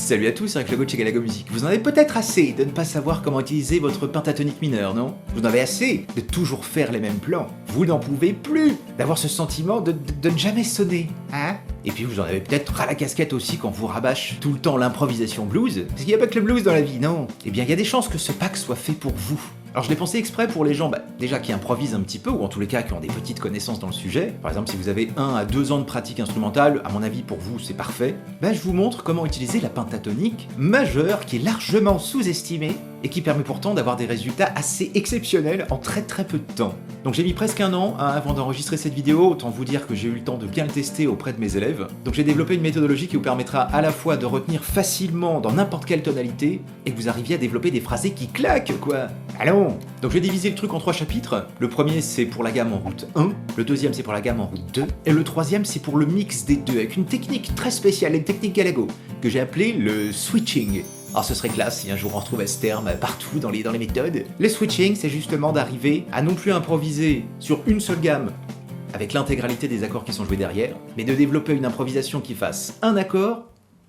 Salut à tous, c'est Rick Legault chez Galago Music. Vous en avez peut-être assez de ne pas savoir comment utiliser votre pentatonique mineur, non? Vous en avez assez de toujours faire les mêmes plans. Vous n'en pouvez plus d'avoir ce sentiment de ne jamais sonner, hein? Et puis vous en avez peut-être ras la casquette aussi quand vous rabâche tout le temps l'improvisation blues. Parce qu'il n'y a pas que le blues dans la vie, non? Eh bien il y a des chances que ce pack soit fait pour vous. Alors je l'ai pensé exprès pour les gens déjà qui improvisent un petit peu, ou en tous les cas qui ont des petites connaissances dans le sujet. Par exemple, si vous avez 1 à 2 ans de pratique instrumentale, à mon avis pour vous c'est parfait. Je vous montre comment utiliser la pentatonique majeure qui est largement sous-estimée et qui permet pourtant d'avoir des résultats assez exceptionnels en très peu de temps. Donc j'ai mis presque 1 an avant d'enregistrer cette vidéo, autant vous dire que j'ai eu le temps de bien le tester auprès de mes élèves. Donc j'ai développé une méthodologie qui vous permettra à la fois de retenir facilement dans n'importe quelle tonalité et que vous arriviez à développer des phrasés qui claquent quoi. Allons. Donc je vais diviser le truc en 3 chapitres. Le premier c'est pour la gamme en route 1, le deuxième c'est pour la gamme en route 2, et le troisième c'est pour le mix des deux, avec une technique très spéciale, une technique Galago, que j'ai appelée le switching. Alors ce serait classe si un jour on retrouvait ce terme partout dans les méthodes. Le switching, c'est justement d'arriver à non plus improviser sur une seule gamme avec l'intégralité des accords qui sont joués derrière, mais de développer une improvisation qui fasse un accord,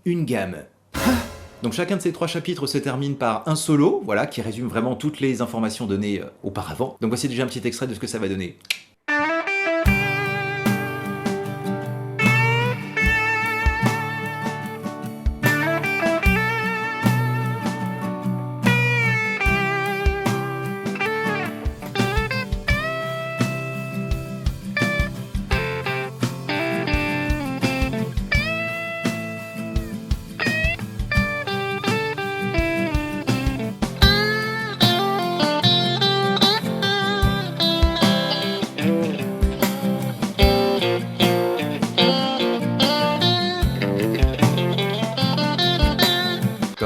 une gamme. Donc chacun de ces 3 chapitres se termine par un solo, voilà, qui résume vraiment toutes les informations données auparavant. Donc voici déjà un petit extrait de ce que ça va donner.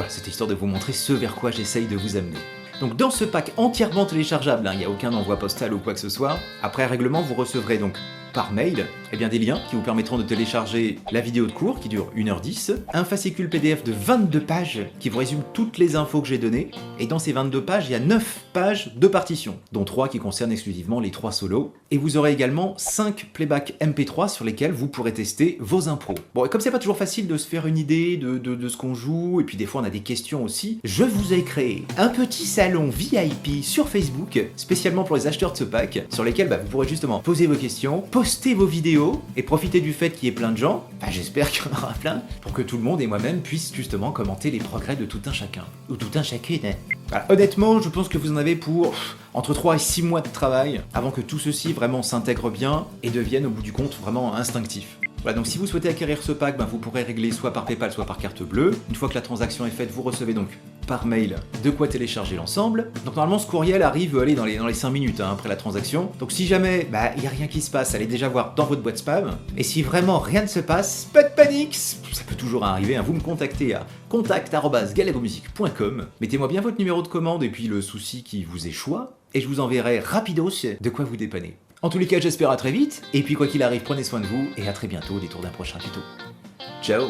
Cette histoire de vous montrer ce vers quoi j'essaye de vous amener. Donc dans ce pack entièrement téléchargeable, il n'y a aucun envoi postal ou quoi que ce soit, après règlement vous recevrez donc par mail des liens qui vous permettront de télécharger la vidéo de cours qui dure 1h10, un fascicule PDF de 22 pages qui vous résume toutes les infos que j'ai données, et dans ces 22 pages, il y a 9 pages de partitions, dont 3 qui concernent exclusivement les 3 solos, et vous aurez également 5 playbacks MP3 sur lesquels vous pourrez tester vos impros. Bon, et comme c'est pas toujours facile de se faire une idée de ce qu'on joue, et puis des fois on a des questions aussi, je vous ai créé un petit salon VIP sur Facebook, spécialement pour les acheteurs de ce pack, sur lesquels vous pourrez justement poser vos questions, poster vos vidéos, et profiter du fait qu'il y ait plein de gens, j'espère qu'il y en aura plein, pour que tout le monde et moi-même puissent justement commenter les progrès de tout un chacun, ou tout un chacune. Voilà, honnêtement, je pense que vous en avez pour entre 3 et 6 mois de travail, avant que tout ceci vraiment s'intègre bien, et devienne au bout du compte vraiment instinctif. Voilà, donc si vous souhaitez acquérir ce pack, vous pourrez régler soit par PayPal, soit par carte bleue. Une fois que la transaction est faite, vous recevez donc par mail de quoi télécharger l'ensemble. Donc normalement ce courriel arrive dans les 5 minutes après la transaction. Donc si jamais il n'y a rien qui se passe, allez déjà voir dans votre boîte spam. Et si vraiment rien ne se passe, pas de panique, ça peut toujours arriver, vous me contactez à contact@galagomusic.com. Mettez-moi bien votre numéro de commande et puis le souci qui vous échoua, et je vous enverrai rapidos de quoi vous dépanner. En tous les cas, j'espère à très vite, et puis quoi qu'il arrive, prenez soin de vous, et à très bientôt au détour d'un prochain tuto. Ciao!